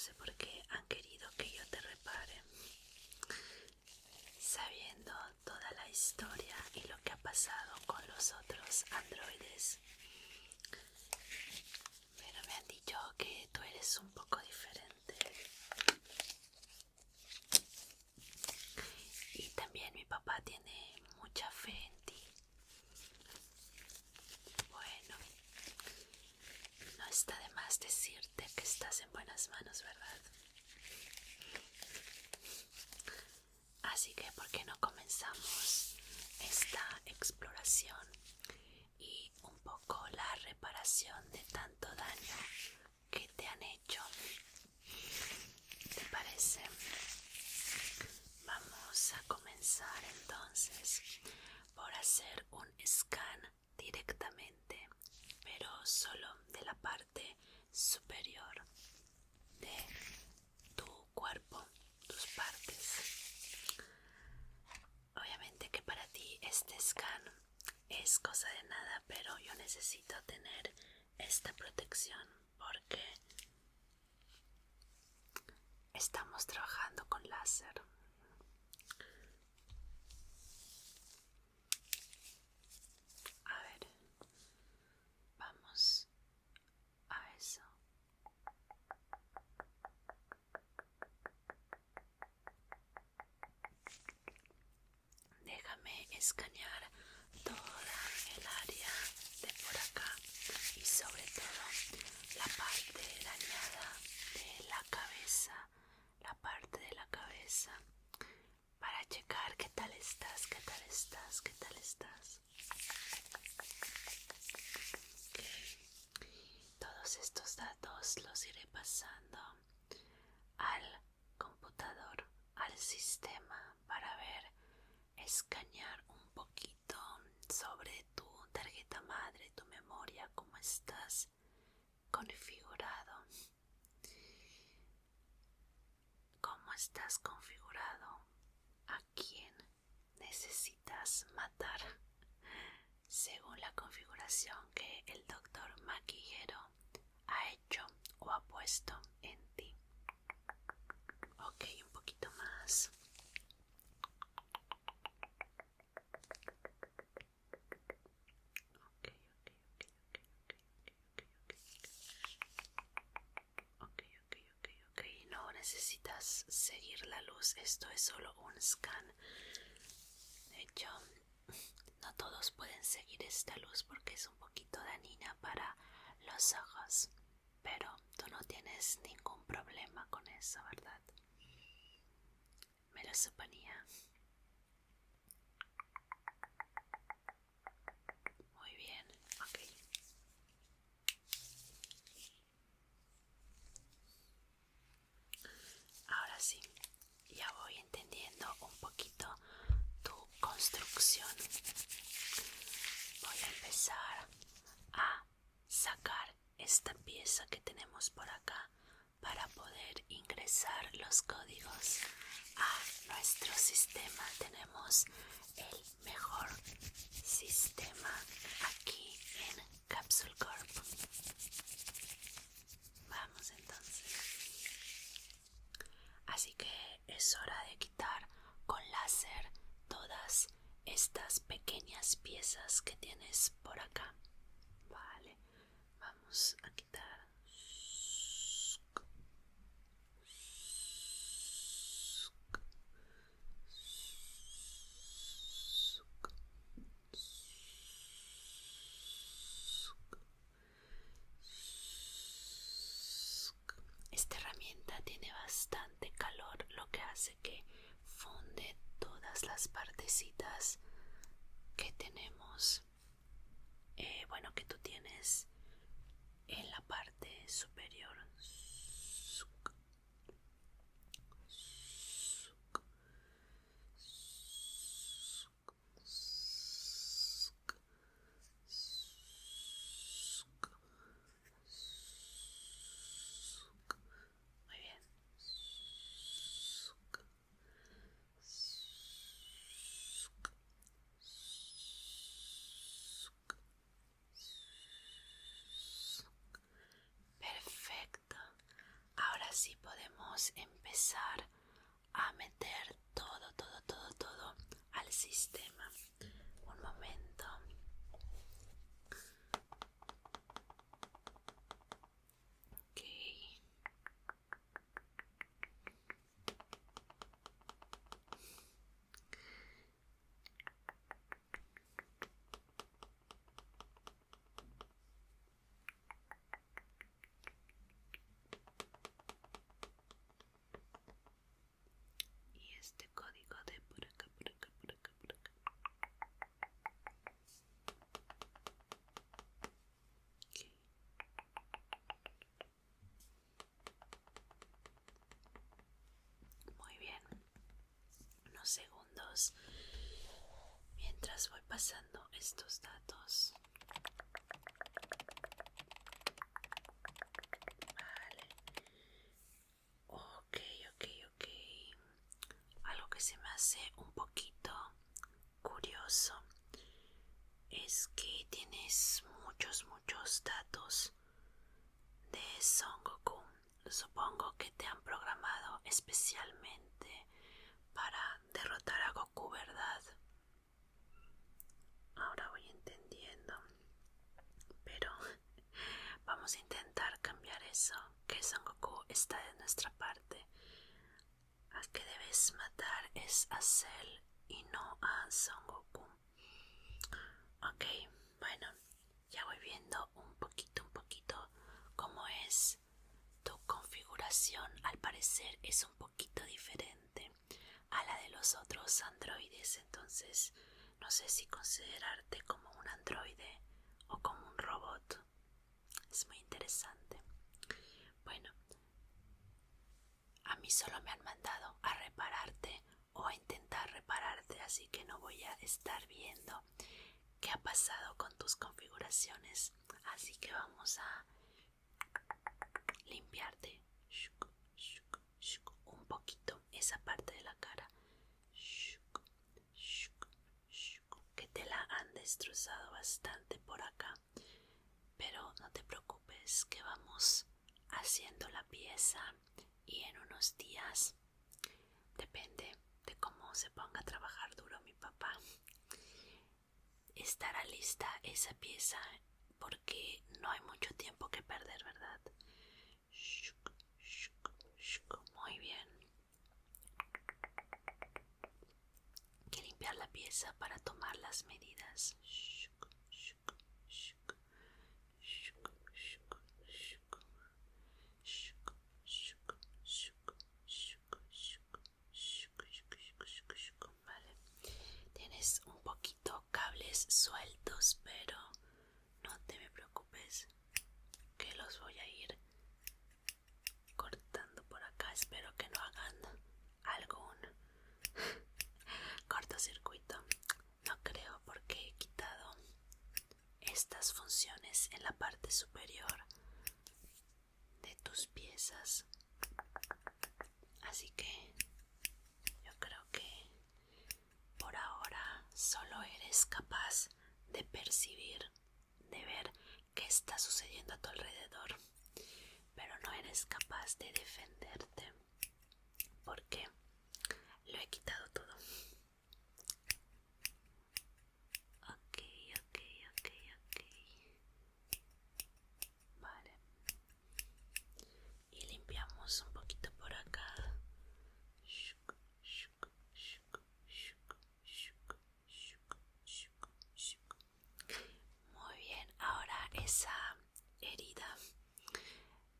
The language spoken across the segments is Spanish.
sé por qué han querido que yo te repare, sabiendo toda la historia y lo que ha pasado con los otros androides. Pero me han dicho que tú eres un poco diferente. Y también mi papá tiene mucha fe en ti. Bueno, no está de más decirte que estás en buenas manos, ¿verdad? Así que, ¿por qué no comenzamos esta exploración y un poco la reparación de tanto daño que te han hecho? ¿Te parece? Vamos a comenzar entonces por hacer un scan directamente, pero solo de la parte superior de tu cuerpo, tus partes. Obviamente que para ti este scan es cosa de nada, pero yo necesito tener esta protección porque estamos trabajando con láser. A ver, vamos a eso. Déjame escanear toda el área de por acá y sobre todo la parte dañada de la cabeza, la parte de la cabeza, para checar qué tal estás, qué tal estás, qué tal estás. Okay. Todos estos datos los iré pasando al computador, al sistema, para ver, escanear un poquito sobre tu tarjeta madre, tu memoria, cómo estás configurado. ¿Cómo estás configurado? ¿A quién necesitas matar? Según la configuración que el doctor Makihiro ha hecho o ha puesto en ti. Ok, un poquito más. Ok. No necesitas seguir la luz, esto es solo un scan. De hecho, no todos pueden seguir esta luz porque es un poquito dañina para los ojos. Pero tú no tienes ningún problema con eso, ¿verdad? Me lo suponía. Muy bien, ok. Ahora sí, ya voy entendiendo un poquito tu construcción. Voy a empezar a sacar esta pieza que tenemos por acá para poder ingresar los códigos a nuestro sistema. Tenemos el mejor sistema aquí en Capsule Corp. Vamos entonces. Así que es hora de quitar con láser todas estas pequeñas piezas que tienes por acá. Vale, vamos a quitar. Esta herramienta tiene bastante calor, lo que hace que funde todas las partecitas que tenemos, bueno, que tú tienes en la parte superior. Muy bien. vamos a empezar a meter todo al sistema. Un momento. Ok. Y este código de por acá, por acá, por acá, por acá. Okay. Muy bien. Unos segundos mientras voy pasando estos datos. Vale. Ok. Algo que se me hace un poquito curioso es que tienes muchos datos de Son Goku. Supongo que te han programado especialmente para derrotar a Goku, ¿verdad? Ahora voy entendiendo. Pero vamos a intentar cambiar eso, que Son Goku está de nuestra parte. Al que debes matar es a Cell y no a Son Goku. Ok, bueno, ya voy viendo un poquito cómo es tu configuración. Al parecer es un poquito diferente a la de los otros androides, entonces no sé si considerarte como un androide o como un robot. Es muy interesante. Bueno, a mí solo me han mandado a repararte o a intentar repararte, así que no voy a estar viendo qué ha pasado con tus configuraciones. Así que vamos a limpiarte un poquito esa parte de la cara, que te la han destrozado bastante por acá. Pero no te preocupes, que vamos haciendo la pieza y en unos días, depende de cómo se ponga a trabajar duro mi papá, estará lista esa pieza, porque no hay mucho tiempo que perder, ¿verdad? Muy bien. Hay que limpiar la pieza para tomar las medidas. Vale. Tienes un poquito cables sueltos, pero no te me preocupes, que los voy a ir cortando por acá. Espero que no hagan algún cortocircuito. No creo, porque he quitado estas funciones en la parte superior de tus piezas, así que yo creo que por ahora solo eres capaz de percibir, de ver qué está sucediendo a tu alrededor, pero no eres capaz de defenderte, porque lo he quitado todo. Ok. Vale. Y limpiamos un poquito por acá. Muy bien, ahora esa herida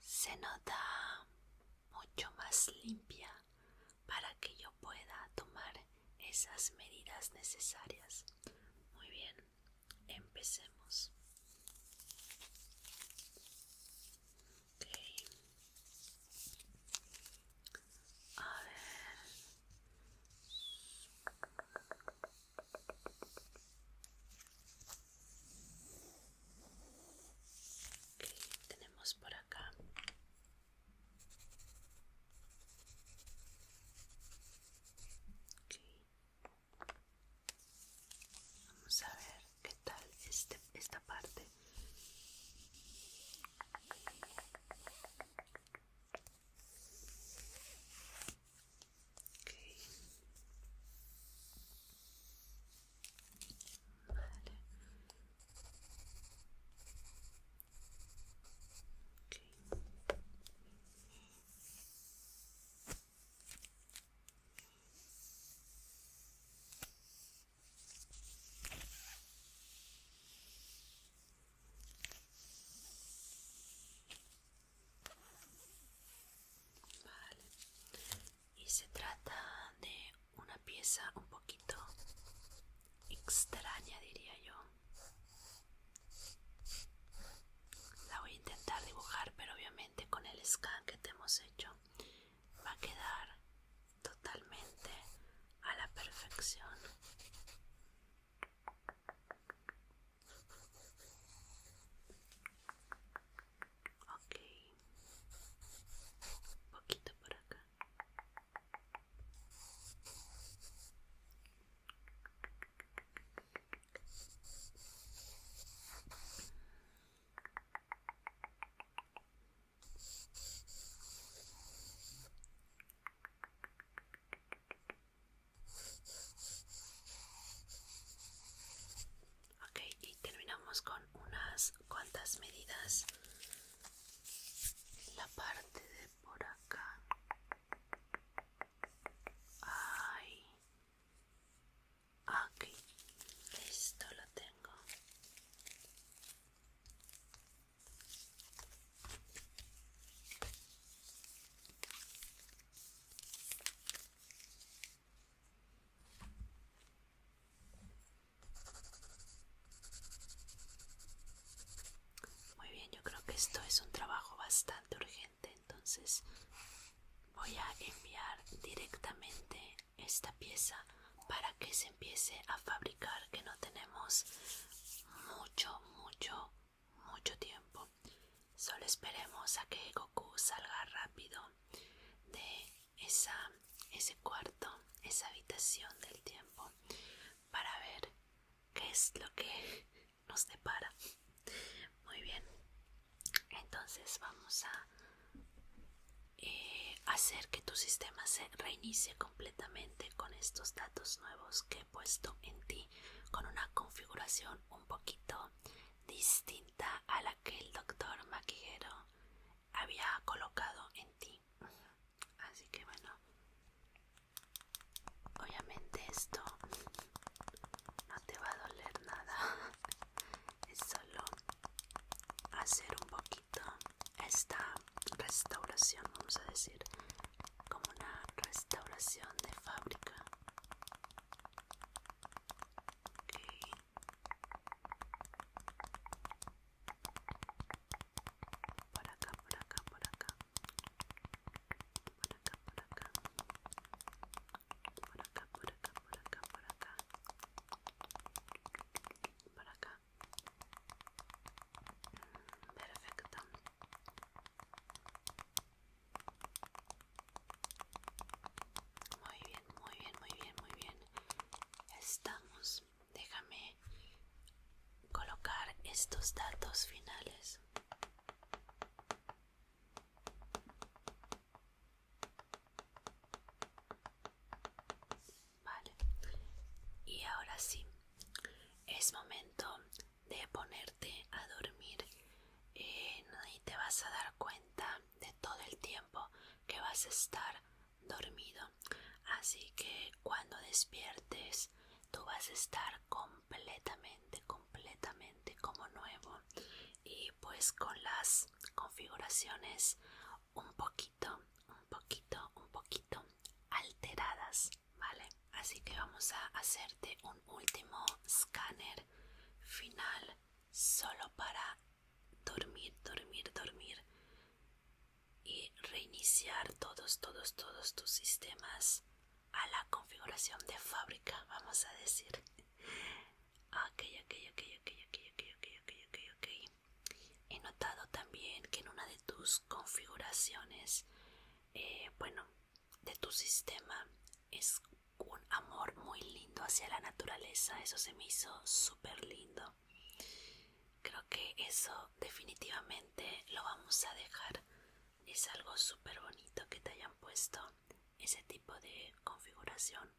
se nota mucho más limpia para que yo pueda tomar esas medidas necesarias. Muy bien, empecemos. Okay. A ver. Okay, tenemos por acá. Okay. Vamos a ver qué tal esta parte. pieza un poquito extraña, diría yo. La voy a intentar dibujar, pero obviamente con el scan que te hemos hecho va a quedar totalmente a la perfección. Ok, un poquito por acá. Ok, y terminamos con unas cuantas medidas. La parte de por acá. Ay. Ok, listo, lo tengo. Muy bien, yo creo que esto es un trabajo bastante urgente, entonces voy a enviar directamente esta pieza para que se empiece a fabricar, que no tenemos mucho tiempo. Solo esperemos a que Goku salga rápido de ese cuarto, esa habitación del tiempo, para ver qué es lo que nos depara. Muy bien, entonces vamos a hacer que tu sistema se reinicie completamente con estos datos nuevos que he puesto en ti, con una configuración un poquito distinta a la que el doctor Makihiro había colocado en ti. Así que bueno, obviamente esto no te va a doler nada, es solo hacer un poquito esta restauración, vamos a decir, como una restauración de fábrica. Okay. Por acá, por acá, por acá, por acá, por acá, por acá, por acá, por acá, por acá, por acá. Perfecto. Muy bien, muy bien, muy bien, muy bien. Estamos. Déjame colocar estos datos finales. Vale. Y ahora sí, es momento de ponerte a dormir. Y te vas a dar cuenta de todo el tiempo que vas a estar dormido. Así que cuando despiertes, tú vas a estar completamente como nuevo. Y pues con las configuraciones un poquito alteradas, ¿vale? Así que vamos a hacerte un último escáner final solo para dormir y reiniciar todos tus sistemas a la configuración de fábrica, vamos a decir. Ok. He notado también que en una de tus configuraciones, de tu sistema, es un amor muy lindo hacia la naturaleza. Eso se me hizo súper lindo. Creo que eso definitivamente lo vamos a dejar. Es algo súper bonito que te hayan puesto ese tipo de configuración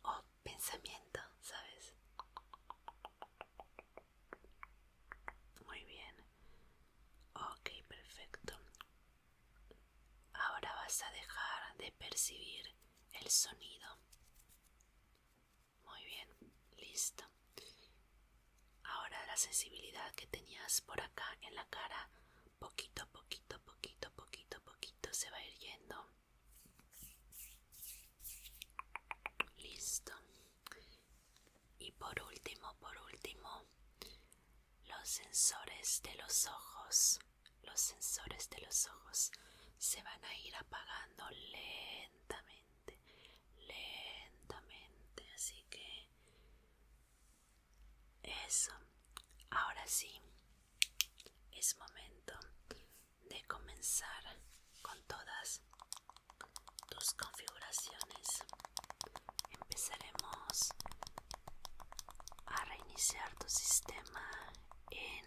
o pensamiento, ¿sabes? Muy bien. Ok, perfecto. Ahora vas a dejar de percibir el sonido. Muy bien, listo. Ahora la sensibilidad que tenías por acá en la cara, poquito se va a ir yendo. sensores de los ojos, se van a ir apagando lentamente, así que eso. Ahora sí, es momento de comenzar con todas tus configuraciones. Empezaremos a reiniciar tu sistema en